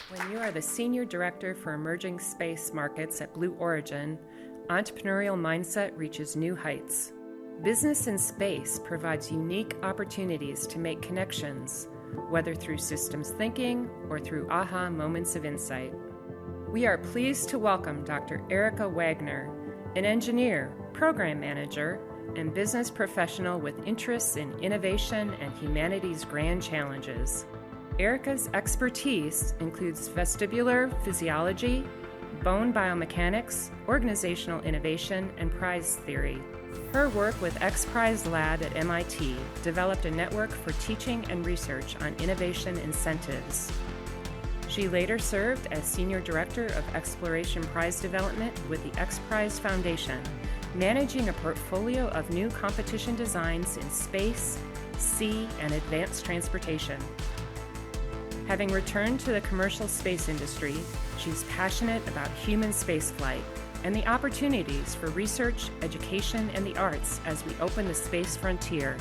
When you are the Senior Director for Emerging Space Markets at Blue Origin, entrepreneurial mindset reaches new heights. Business in space provides unique opportunities to make connections, whether through systems thinking or through aha moments of insight. We are pleased to welcome Dr. Erika Wagner, an engineer, program manager, and business professional with interests in innovation and humanity's grand challenges. Erika's expertise includes vestibular physiology, bone biomechanics, organizational innovation, and prize theory. Her work with X-Prize Lab at MIT developed a network for teaching and research on innovation incentives. She later served as Senior Director of Exploration Prize Development with the X-Prize Foundation, managing a portfolio of new competition designs in space, sea, and advanced transportation. Having returned to the commercial space industry, she's passionate about human spaceflight and the opportunities for research, education, and the arts as we open the space frontier.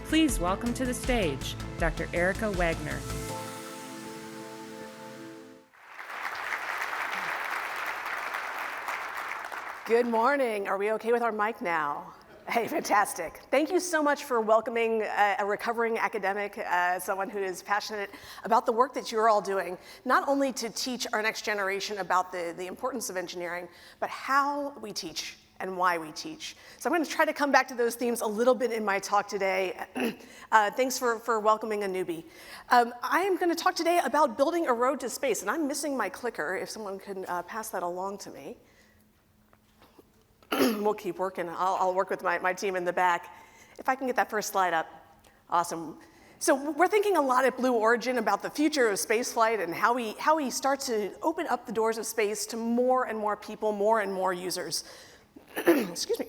Please welcome to the stage, Dr. Erika Wagner. Good morning. Are we okay with our mic now? Hey, fantastic. Thank you so much for welcoming a recovering academic, someone who is passionate about the work that you're all doing, not only to teach our next generation about the importance of engineering, but how we teach and why we teach. So I'm going to try to come back to those themes a little bit in my talk today. Thanks for welcoming a newbie. I am going to talk today about building a road to space, and I'm missing my clicker. If someone can pass that along to me. We'll keep working. I'll work with my team in the back. If I can get that first slide up. Awesome. So we're thinking a lot at Blue Origin about the future of spaceflight and how we start to open up the doors of space to more and more people, more and more users. Excuse me.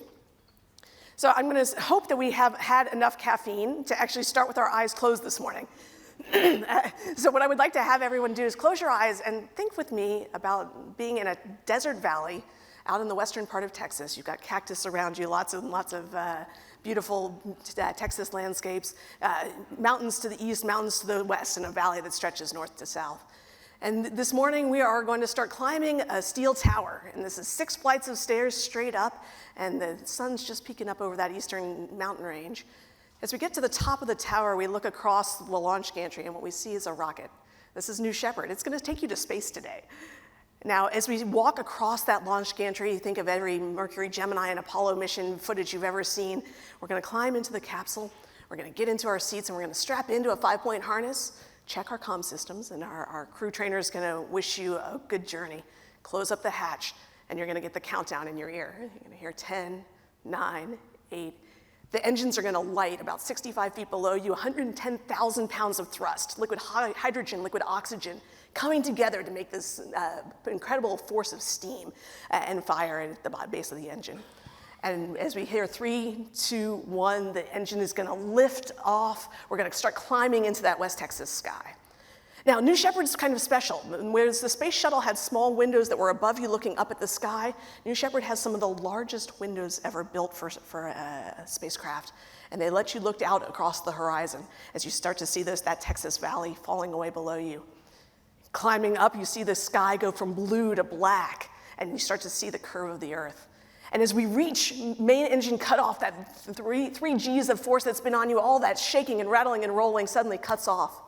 So I'm going to hope that we have had enough caffeine to actually start with our eyes closed this morning. So what I would like to have everyone do is close your eyes and think with me about being in a desert valley out in the western part of Texas. You've got cactus around you, lots of beautiful Texas landscapes, mountains to the east, mountains to the west, and a valley that stretches north to south. And this morning we are going to start climbing a steel tower, and this is 6 flights of stairs straight up, and the sun's just peeking up over that eastern mountain range. As we get to the top of the tower, we look across the launch gantry, and what we see is a rocket. This is New Shepard. It's going to take you to space today. Now, as we walk across that launch gantry, you think of every Mercury, Gemini, and Apollo mission footage you've ever seen. We're going to climb into the capsule, we're going to get into our seats, and we're going to strap into a 5-point harness, check our comm systems, and our crew trainer is going to wish you a good journey. Close up the hatch, and you're going to get the countdown in your ear. You're going to hear 10, 9, 8. The engines are going to light about 65 feet below you, 110,000 pounds of thrust, liquid hydrogen, liquid oxygen, coming together to make this incredible force of steam and fire at the base of the engine. And as we hear 3, 2, 1, the engine is going to lift off. We're going to start climbing into that West Texas sky. Now, New Shepard's kind of special. Whereas the space shuttle had small windows that were above you looking up at the sky, New Shepard has some of the largest windows ever built for a spacecraft. And they let you look out across the horizon as you start to see that Texas Valley falling away below you. Climbing up, you see the sky go from blue to black, and you start to see the curve of the Earth. And as we reach main engine cutoff, that three Gs of force that's been on you, all that shaking and rattling and rolling suddenly cuts off.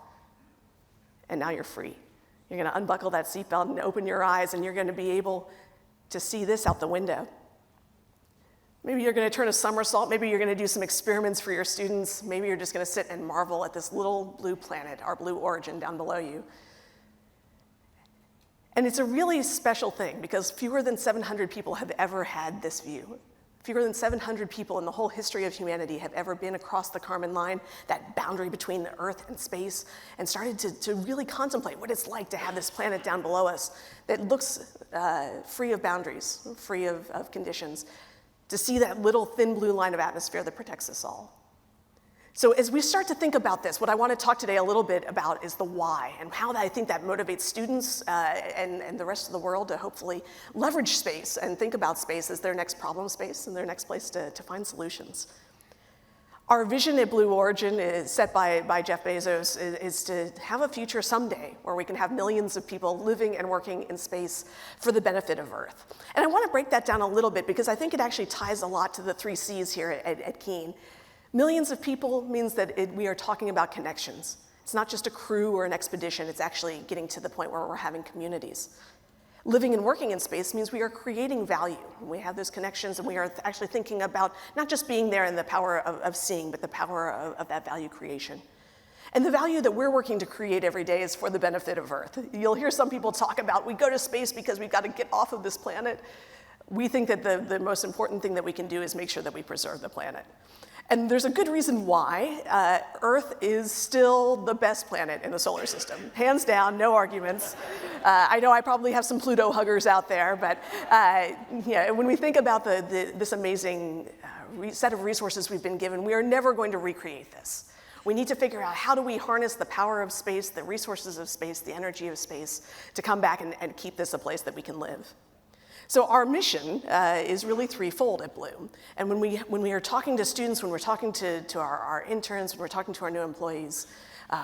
And now you're free. You're going to unbuckle that seatbelt and open your eyes, and you're going to be able to see this out the window. Maybe you're going to turn a somersault. Maybe you're going to do some experiments for your students. Maybe you're just going to sit and marvel at this little blue planet, our Blue Origin, down below you. And it's a really special thing because fewer than 700 people have ever had this view. Fewer than 700 people in the whole history of humanity have ever been across the Kármán line, that boundary between the Earth and space, and started to really contemplate what it's like to have this planet down below us that looks free of boundaries, free of conditions, to see that little thin blue line of atmosphere that protects us all. So as we start to think about this, what I want to talk today a little bit about is the why and how I think that motivates students and the rest of the world to hopefully leverage space and think about space as their next problem space and their next place to find solutions. Our vision at Blue Origin is set by Jeff Bezos is to have a future someday where we can have millions of people living and working in space for the benefit of Earth. And I want to break that down a little bit because I think it actually ties a lot to the 3 C's here at Keen. Millions of people means that we are talking about connections. It's not just a crew or an expedition, it's actually getting to the point where we're having communities. Living and working in space means we are creating value. We have those connections and we are actually thinking about not just being there and the power of seeing, but the power of that value creation. And the value that we're working to create every day is for the benefit of Earth. You'll hear some people talk about, we go to space because we've got to get off of this planet. We think that the most important thing that we can do is make sure that we preserve the planet. And there's a good reason why. Earth is still the best planet in the solar system. Hands down, no arguments. I know I probably have some Pluto huggers out there, but when we think about this amazing set of resources we've been given, we are never going to recreate this. We need to figure out how do we harness the power of space, the resources of space, the energy of space, to come back and keep this a place that we can live. So our mission is really threefold at Blue. And when we are talking to students, when we're talking to our interns, when we're talking to our new employees,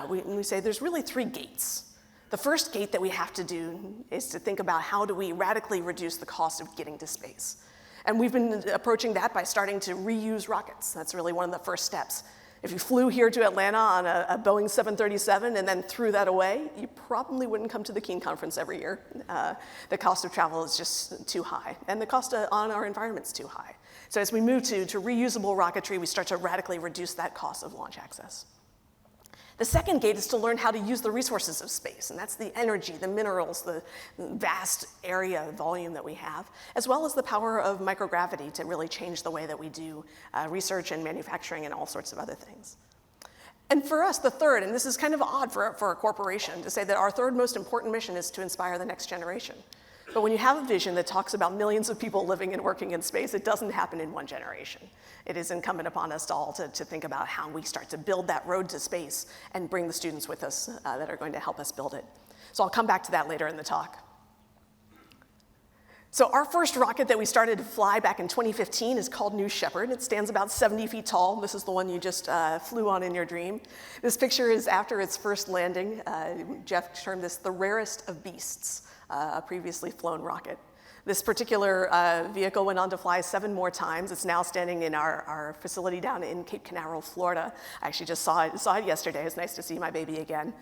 we say there's really 3 gates. The first gate that we have to do is to think about how do we radically reduce the cost of getting to space. And we've been approaching that by starting to reuse rockets. That's really one of the first steps. If you flew here to Atlanta on a Boeing 737 and then threw that away, you probably wouldn't come to the Keen conference every year. The cost of travel is just too high, and the cost on our environment is too high. So as we move to reusable rocketry, we start to radically reduce that cost of launch access. The second gate is to learn how to use the resources of space, and that's the energy, the minerals, the vast area volume that we have, as well as the power of microgravity to really change the way that we do research and manufacturing and all sorts of other things. And for us, the third, and this is kind of odd for a corporation to say that our third most important mission is to inspire the next generation. But when you have a vision that talks about millions of people living and working in space, it doesn't happen in one generation. It is incumbent upon us all to think about how we start to build that road to space and bring the students with us that are going to help us build it. So I'll come back to that later in the talk. So our first rocket that we started to fly back in 2015 is called New Shepard. It stands about 70 feet tall. This is the one you just flew on in your dream. This picture is after its first landing. Jeff termed this the rarest of beasts, a previously flown rocket. This particular vehicle went on to fly 7 more times. It's now standing in our facility down in Cape Canaveral, Florida. I actually just saw it yesterday. It's nice to see my baby again.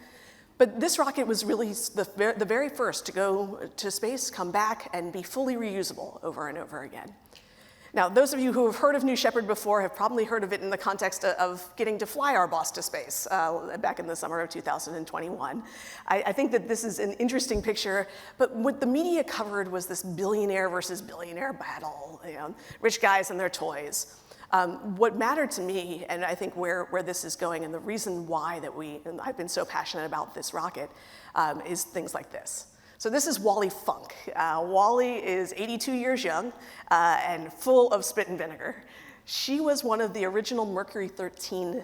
But this rocket was really the very first to go to space, come back, and be fully reusable over and over again. Now, those of you who have heard of New Shepard before have probably heard of it in the context of getting to fly our boss to space back in the summer of 2021. I think that this is an interesting picture, but what the media covered was this billionaire versus billionaire battle, rich guys and their toys. What mattered to me, and I think where this is going, and the reason why I've been so passionate about this rocket, is things like this. So this is Wally Funk. Wally is 82 years young and full of spit and vinegar. She was one of the original Mercury 13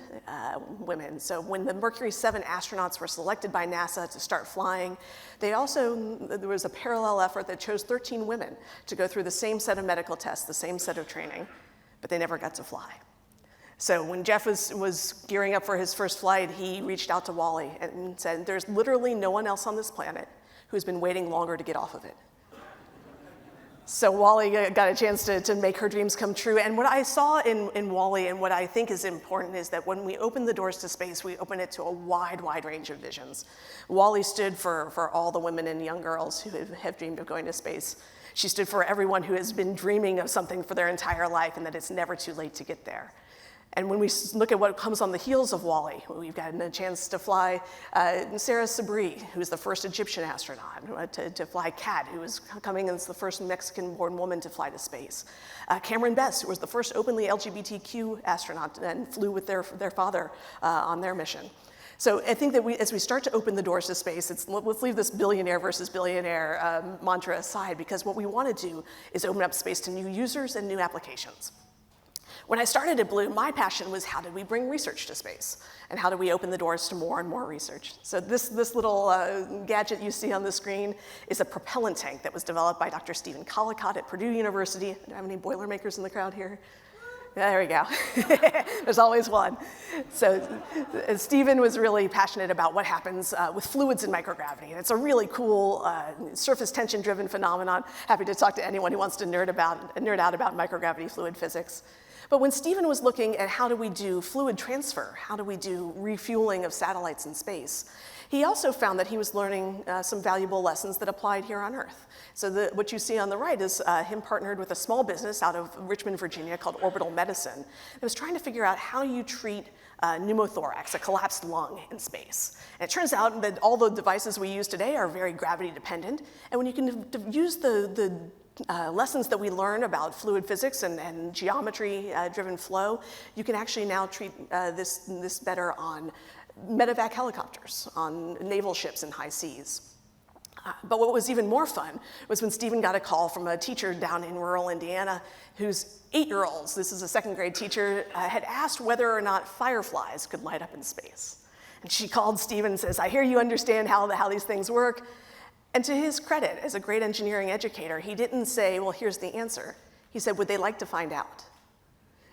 women. So when the Mercury 7 astronauts were selected by NASA to start flying, there was a parallel effort that chose 13 women to go through the same set of medical tests, the same set of training, but they never got to fly. So when Jeff was gearing up for his first flight, he reached out to Wally and said, there's literally no one else on this planet who's been waiting longer to get off of it. So Wally got a chance to make her dreams come true. And what I saw in Wally, and what I think is important, is that when we open the doors to space, we open it to a wide range of visions. Wally stood for all the women and young girls who have dreamed of going to space. She stood for everyone who has been dreaming of something for their entire life and that it's never too late to get there. And when we look at what comes on the heels of Wally, we've gotten a chance to fly Sarah Sabri, who's the first Egyptian astronaut, to fly Kat, who was coming as the first Mexican-born woman to fly to space. Cameron Bess, who was the first openly LGBTQ astronaut and flew with their father on their mission. So I think that as we start to open the doors to space, let's leave this billionaire versus billionaire mantra aside, because what we want to do is open up space to new users and new applications. When I started at Blue, my passion was how did we bring research to space? And how do we open the doors to more and more research? So this little gadget you see on the screen is a propellant tank that was developed by Dr. Stephen Collicott at Purdue University. Do I have any Boilermakers in the crowd here? There we go. There's always one. So Stephen was really passionate about what happens with fluids in microgravity. And it's a really cool surface tension-driven phenomenon. Happy to talk to anyone who wants to nerd out about microgravity fluid physics. But when Stephen was looking at how do we do fluid transfer, how do we do refueling of satellites in space, he also found that he was learning some valuable lessons that applied here on Earth. So what you see on the right is him partnered with a small business out of Richmond, Virginia called Orbital Medicine. It was trying to figure out how you treat pneumothorax, a collapsed lung in space. And it turns out that all the devices we use today are very gravity dependent. And when you can use the lessons that we learn about fluid physics and geometry-driven flow, you can actually now treat this better on medevac helicopters, on naval ships in high seas. But what was even more fun was when Stephen got a call from a teacher down in rural Indiana whose 8-year-olds, this is a second grade teacher, had asked whether or not fireflies could light up in space. And she called Stephen and says, "I hear you understand how these things work." And to his credit, as a great engineering educator, he didn't say, well, here's the answer. He said, would they like to find out?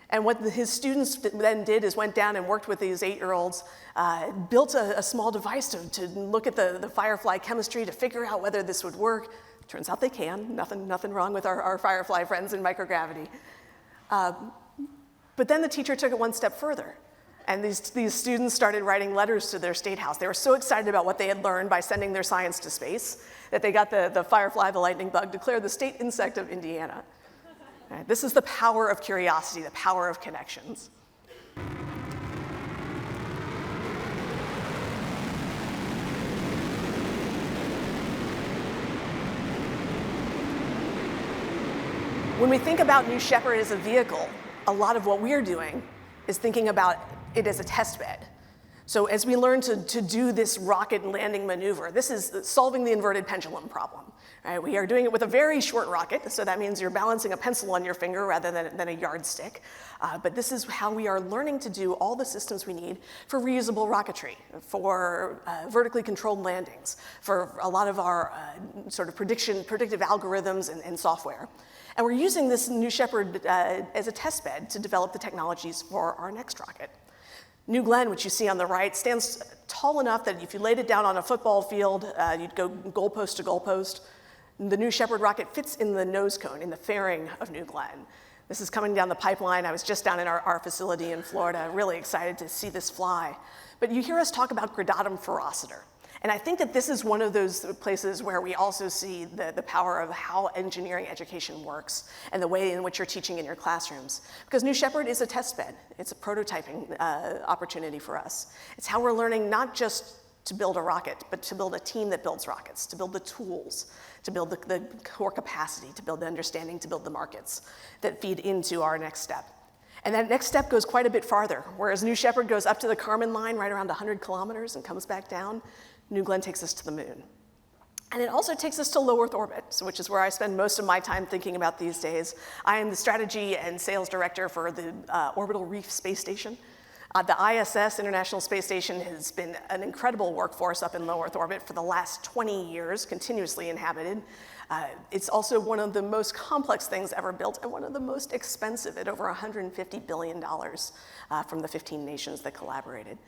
And what his students then did is went down and worked with these 8-year-olds, built a small device to look at the firefly chemistry to figure out whether this would work. Turns out they can. Nothing wrong with our firefly friends in microgravity. But then the teacher took it one step further. And these students started writing letters to their state house. They were so excited about what they had learned by sending their science to space that they got the firefly, the lightning bug, declared the state insect of Indiana. Right, this is the power of curiosity, the power of connections. When we think about New Shepard as a vehicle, a lot of what we're doing is thinking about it as a test bed. So as we learn to do this rocket landing maneuver, this is solving the inverted pendulum problem. Right? We are doing it with a very short rocket, so that means you're balancing a pencil on your finger rather than a yardstick. But this is how we are learning to do all the systems we need for reusable rocketry, for vertically controlled landings, for a lot of our sort of predictive algorithms and software. And we're using this New Shepard as a test bed to develop the technologies for our next rocket. New Glenn, which you see on the right, stands tall enough that if you laid it down on a football field, you'd go goalpost to goalpost. The New Shepard rocket fits in the nose cone, in the fairing of New Glenn. This is coming down the pipeline. I was just down in our facility in Florida, really excited to see this fly. But you hear us talk about gradatum ferociter. And I think that this is one of those places where we also see the power of how engineering education works and the way in which you're teaching in your classrooms. Because New Shepard is a test bed. It's a prototyping opportunity for us. It's how we're learning not just to build a rocket, but to build a team that builds rockets, to build the tools, to build the core capacity, to build the understanding, to build the markets that feed into our next step. And that next step goes quite a bit farther. Whereas New Shepard goes up to the Kármán line right around 100 kilometers and comes back down, New Glenn takes us to the moon. And it also takes us to low Earth orbit, which is where I spend most of my time thinking about these days. I am the strategy and sales director for the Orbital Reef Space Station. The ISS, International Space Station, has been an incredible workforce up in low Earth orbit for the last 20 years, continuously inhabited. It's also one of the most complex things ever built and one of the most expensive at over $150 billion from the 15 nations that collaborated.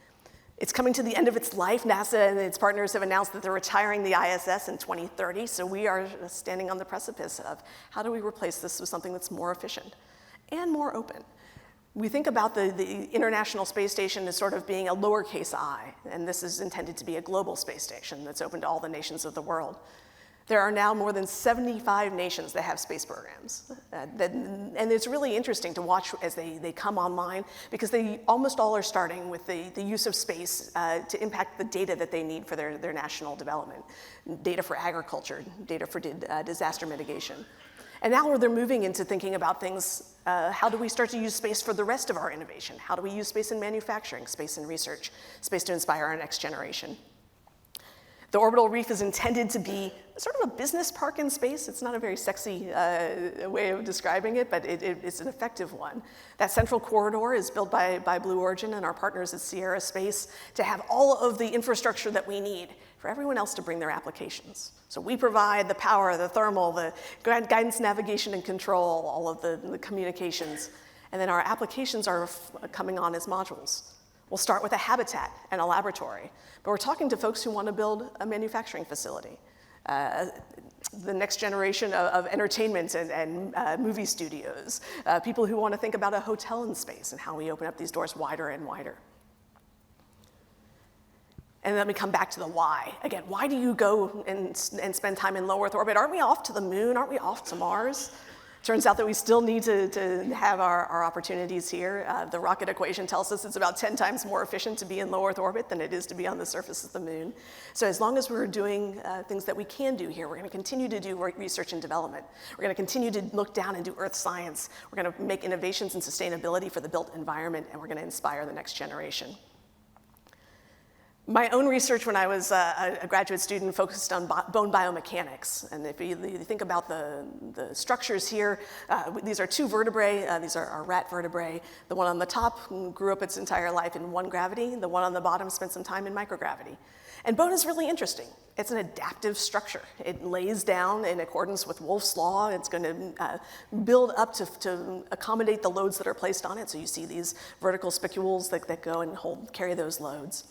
It's coming to the end of its life. NASA and its partners have announced that they're retiring the ISS in 2030, so we are standing on the precipice of how do we replace this with something that's more efficient and more open. We think about the International Space Station as sort of being a lowercase I, and this is intended to be a global space station that's open to all the nations of the world. There are now more than 75 nations that have space programs. And it's really interesting to watch as they come online because they almost all are starting with the use of space to impact the data that they need for their national development. Data for agriculture, data for disaster mitigation. And now they're moving into thinking about things, how do we start to use space for the rest of our innovation? How do we use space in manufacturing, space in research, space to inspire our next generation? The orbital reef is intended to be sort of a business park in space. It's not a very sexy way of describing it, but it's an effective one. That central corridor is built by Blue Origin and our partners at Sierra Space to have all of the infrastructure that we need for everyone else to bring their applications. So we provide the power, the thermal, the guidance, navigation, and control, all of the communications. And then our applications are coming on as modules. We'll start with a habitat and a laboratory, but we're talking to folks who want to build a manufacturing facility, the next generation of entertainment and movie studios, people who want to think about a hotel in space and how we open up these doors wider and wider. And then we come back to the why. Again, why do you go and spend time in low Earth orbit? Aren't we off to the moon? Aren't we off to Mars? Turns out that we still need to have our opportunities here. The rocket equation tells us it's about 10 times more efficient to be in low Earth orbit than it is to be on the surface of the moon. So as long as we're doing things that we can do here, we're going to continue to do research and development. We're going to continue to look down and do Earth science. We're going to make innovations in sustainability for the built environment, and we're going to inspire the next generation. My own research when I was a graduate student focused on bone biomechanics. And if you think about the structures here, these are two vertebrae. These are our rat vertebrae. The one on the top grew up its entire life in 1 gravity. The one on the bottom spent some time in microgravity. And bone is really interesting. It's an adaptive structure. It lays down in accordance with Wolff's law. It's going to build up to accommodate the loads that are placed on it. So you see these vertical spicules that go and carry those loads.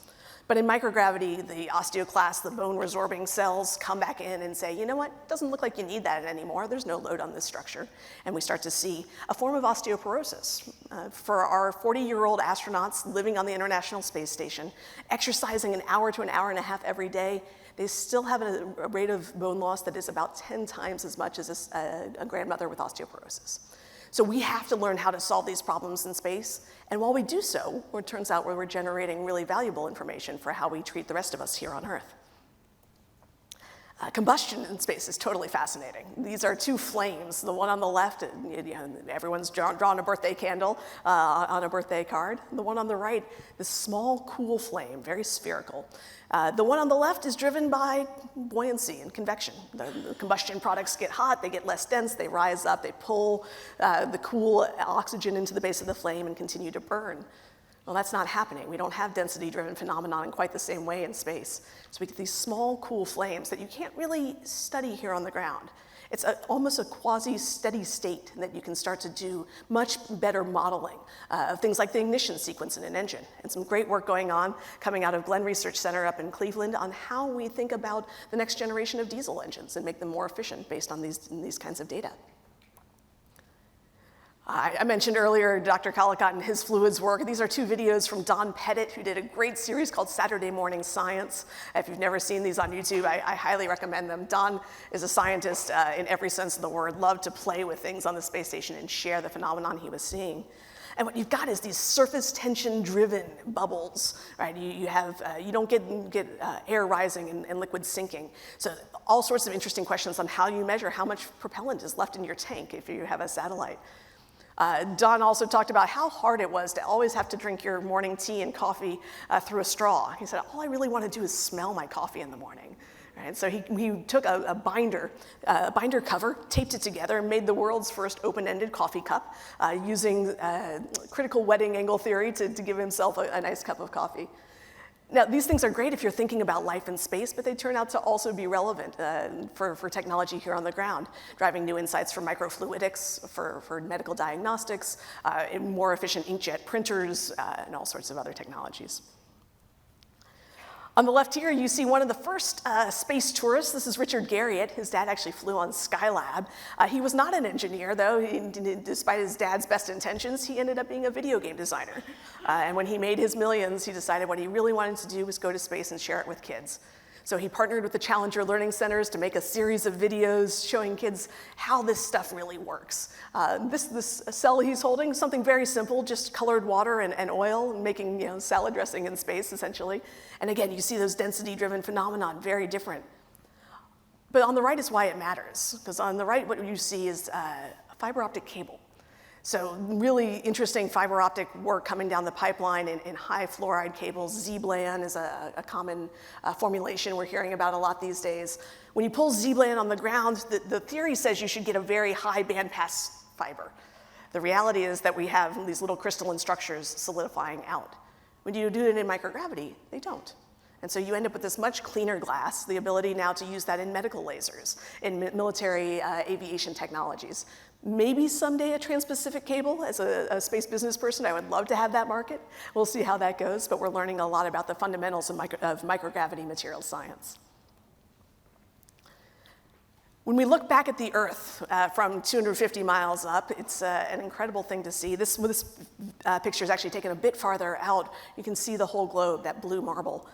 But in microgravity, the osteoclasts, the bone-resorbing cells, come back in and say, you know what, it doesn't look like you need that anymore. There's no load on this structure. And we start to see a form of osteoporosis. For our 40-year-old astronauts living on the International Space Station, exercising an hour to an hour and a half every day, they still have a rate of bone loss that is about 10 times as much as a grandmother with osteoporosis. So we have to learn how to solve these problems in space. And while we do so, it turns out we're generating really valuable information for how we treat the rest of us here on Earth. Combustion in space is totally fascinating. These are two flames. The one on the left, everyone's drawn a birthday candle on a birthday card. The one on the right, this small, cool flame, very spherical. The one on the left is driven by buoyancy and convection. The combustion products get hot, they get less dense, they rise up, they pull the cool oxygen into the base of the flame and continue to burn. Well, that's not happening. We don't have density-driven phenomenon in quite the same way in space. So we get these small, cool flames that you can't really study here on the ground. It's almost a quasi-steady state that you can start to do much better modeling of things like the ignition sequence in an engine. And some great work going on coming out of Glenn Research Center up in Cleveland on how we think about the next generation of diesel engines and make them more efficient based on these kinds of data. I mentioned earlier Dr. Collicott and his fluids work. These are two videos from Don Pettit, who did a great series called Saturday Morning Science. If you've never seen these on YouTube, I highly recommend them. Don is a scientist in every sense of the word, loved to play with things on the space station and share the phenomenon he was seeing. And what you've got is these surface tension-driven bubbles, right? You don't get air rising and liquid sinking. So all sorts of interesting questions on how you measure how much propellant is left in your tank if you have a satellite. Don also talked about how hard it was to always have to drink your morning tea and coffee through a straw. He said, all I really want to do is smell my coffee in the morning. Right? So he took a binder cover, taped it together, and made the world's first open-ended coffee cup using critical wetting angle theory to give himself a nice cup of coffee. Now, these things are great if you're thinking about life in space, but they turn out to also be relevant for technology here on the ground, driving new insights for microfluidics, for medical diagnostics, more efficient inkjet printers, and all sorts of other technologies. On the left here, you see one of the first space tourists. This is Richard Garriott. His dad actually flew on Skylab. He was not an engineer, though. Despite his dad's best intentions, he ended up being a video game designer. And when he made his millions, he decided what he really wanted to do was go to space and share it with kids. So he partnered with the Challenger Learning Centers to make a series of videos showing kids how this stuff really works. This cell he's holding, something very simple, just colored water and oil, making salad dressing in space, essentially. And again, you see those density-driven phenomenon, very different. But on the right is why it matters, because on the right, what you see is a fiber optic cable. So really interesting fiber optic work coming down the pipeline in high fluoride cables. Z-bland is a common formulation we're hearing about a lot these days. When you pull Z-bland on the ground, the theory says you should get a very high bandpass fiber. The reality is that we have these little crystalline structures solidifying out. When you do it in microgravity, they don't. And so you end up with this much cleaner glass, the ability now to use that in medical lasers, in military aviation technologies. Maybe someday a trans-Pacific cable. As a space business person, I would love to have that market. We'll see how that goes, but we're learning a lot about the fundamentals of microgravity materials science. When we look back at the Earth from 250 miles up, it's an incredible thing to see. This picture is actually taken a bit farther out. You can see the whole globe, that blue marble.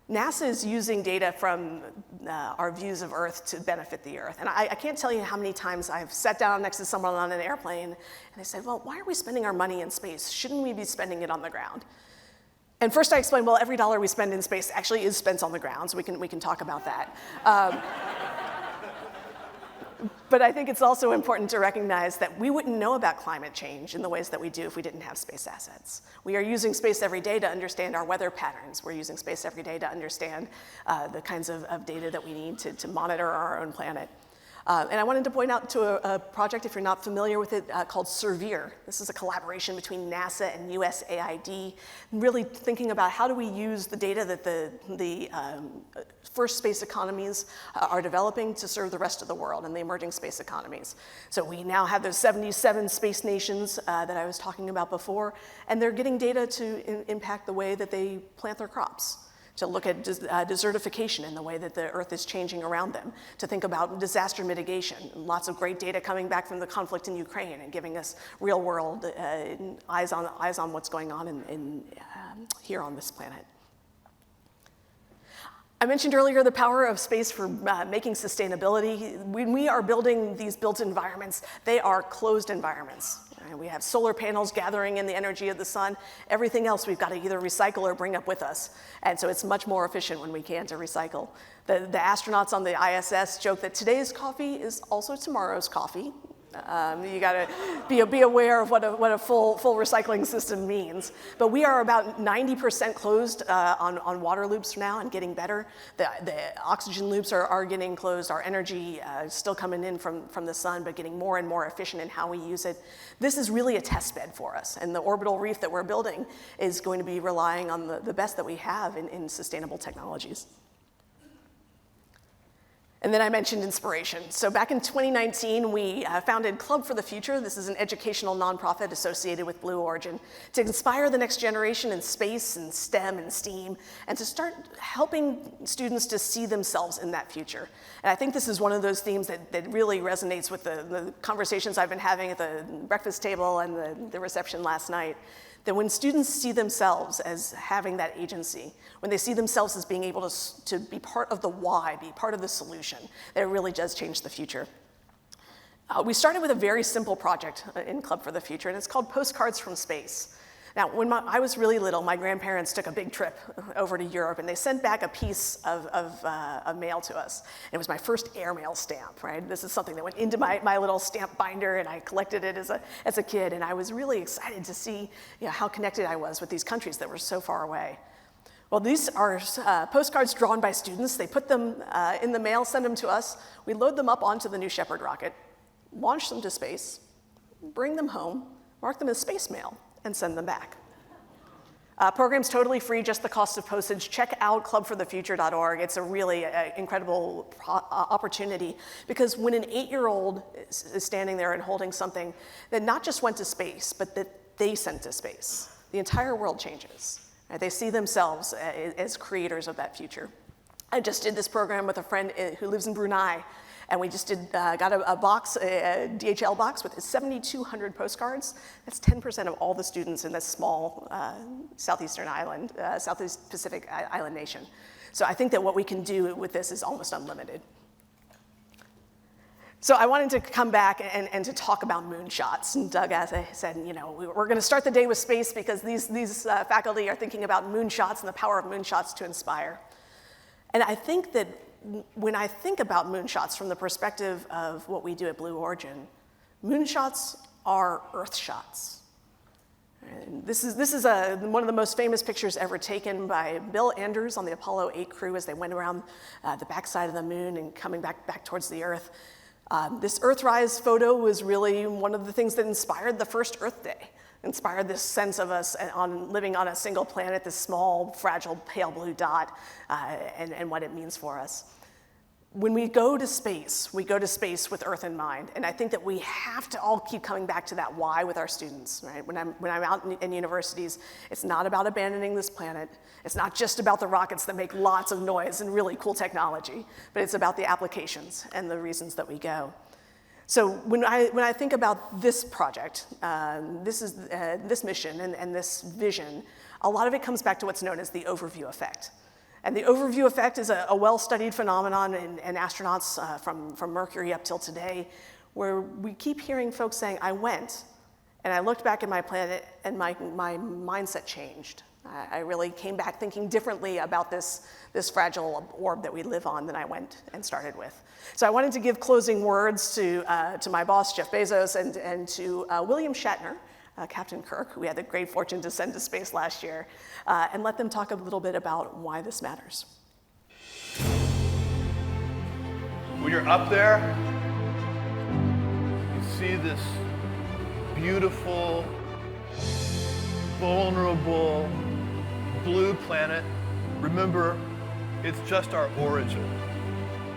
NASA is using data from our views of Earth to benefit the Earth. And I can't tell you how many times I've sat down next to someone on an airplane and they said, well, why are we spending our money in space? Shouldn't we be spending it on the ground? And first I explained, well, every dollar we spend in space actually is spent on the ground, so we can talk about that. But I think it's also important to recognize that we wouldn't know about climate change in the ways that we do if we didn't have space assets. We are using space every day to understand our weather patterns. We're using space every day to understand the kinds of data that we need to monitor our own planet. And I wanted to point out to a project, if you're not familiar with it, called Surveyor. This is a collaboration between NASA and USAID, really thinking about how do we use the data that the first space economies are developing to serve the rest of the world and the emerging space economies. So we now have those 77 space nations that I was talking about before, and they're getting data to impact the way that they plant their crops, to look at desertification in the way that the Earth is changing around them, to think about disaster mitigation. Lots of great data coming back from the conflict in Ukraine and giving us real-world eyes on what's going on here on this planet. I mentioned earlier the power of space for making sustainability. When we are building these built environments, they are closed environments. We have solar panels gathering in the energy of the sun. Everything else we've got to either recycle or bring up with us. And so it's much more efficient when we can to recycle. The astronauts on the ISS joke that today's coffee is also tomorrow's coffee. You got to be aware of what a full recycling system means. But we are about 90% closed on water loops now and getting better. The oxygen loops are getting closed. Our energy is still coming in from the sun, but getting more and more efficient in how we use it. This is really a test bed for us. And the orbital reef that we're building is going to be relying on the best that we have in sustainable technologies. And then I mentioned inspiration. So back in 2019, we founded Club for the Future. This is an educational nonprofit associated with Blue Origin to inspire the next generation in space and STEM and STEAM, and to start helping students to see themselves in that future. And I think this is one of those themes that really resonates with the conversations I've been having at the breakfast table and the reception last night. That when students see themselves as having that agency, when they see themselves as being able to be part of the why, be part of the solution, that it really does change the future. We started with a very simple project in Club for the Future, and it's called Postcards from Space. Now, when I was really little, my grandparents took a big trip over to Europe, and they sent back a piece of mail to us. It was my first airmail stamp, right? This is something that went into my little stamp binder, and I collected it as a kid, and I was really excited to see how connected I was with these countries that were so far away. Well, these are postcards drawn by students. They put them in the mail, send them to us. We load them up onto the New Shepard rocket, launch them to space, bring them home, mark them as space mail, and send them back. Program's totally free, just the cost of postage. Check out clubforthefuture.org. It's a really incredible opportunity, because when an 8-year-old is standing there and holding something that not just went to space, but that they sent to space, the entire world changes. Right? They see themselves as creators of that future. I just did this program with a friend who lives in Brunei, and we just got a box, a DHL box with 7,200 postcards. That's 10% of all the students in this small Southeast Pacific island nation. So I think that what we can do with this is almost unlimited. So I wanted to come back and to talk about moonshots. And Doug, as I said, we're going to start the day with space because these faculty are thinking about moonshots and the power of moonshots to inspire. And I think that when I think about moonshots from the perspective of what we do at Blue Origin, moonshots are Earth shots. And this is one of the most famous pictures ever taken by Bill Anders on the Apollo 8 crew as they went around the backside of the moon and coming back towards the Earth. This Earthrise photo was really one of the things that inspired the first Earth Day. inspired this sense of us on living on a single planet, this small, fragile, pale blue dot, and what it means for us. When we go to space with Earth in mind, and I think that we have to all keep coming back to that why with our students, right? When I'm out in universities, it's not about abandoning this planet. It's not just about the rockets that make lots of noise and really cool technology, but it's about the applications and the reasons that we go. So when I think about this project, this mission and this vision, a lot of it comes back to what's known as the overview effect. And the overview effect is a well-studied phenomenon in astronauts from Mercury up till today, where we keep hearing folks saying, I went, and I looked back at my planet, and my mindset changed. I really came back thinking differently about this fragile orb that we live on than I went and started with. So I wanted to give closing words to my boss, Jeff Bezos, and to William Shatner, Captain Kirk, who we had the great fortune to send to space last year, and let them talk a little bit about why this matters. When you're up there, you see this beautiful, vulnerable, blue planet. Remember, it's just our origin.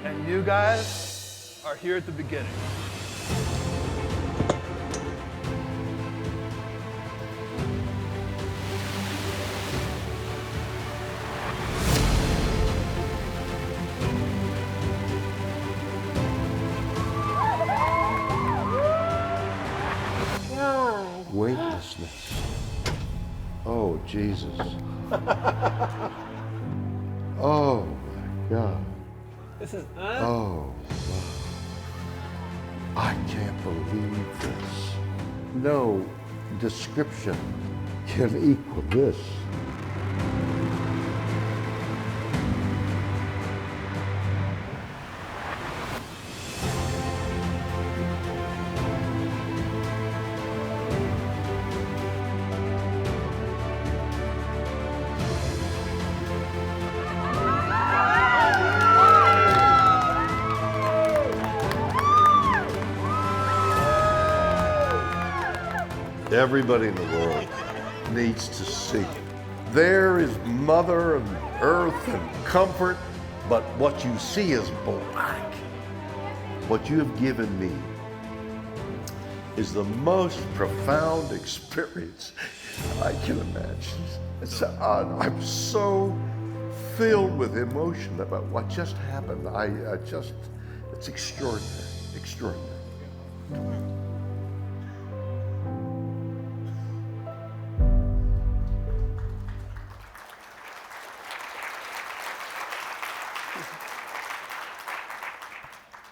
And you guys are here at the beginning. Weightlessness. Oh, Jesus. Oh, my God. This is Oh, wow. I can't believe this. No description can equal this. Everybody in the world needs to see. There is Mother and Earth and comfort, but what you see is black. What you have given me is the most profound experience I can imagine. I'm so filled with emotion about what just happened. It's extraordinary, extraordinary.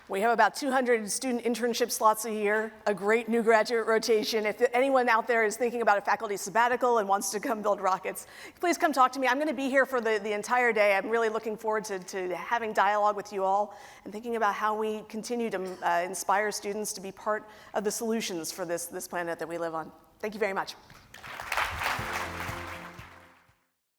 We have about 200 student internship slots a year, a great new graduate rotation. If anyone out there is thinking about a faculty sabbatical and wants to come build rockets, please come talk to me. I'm going to be here for the entire day. I'm really looking forward to having dialogue with you all and thinking about how we continue to inspire students to be part of the solutions for this planet that we live on. Thank you very much.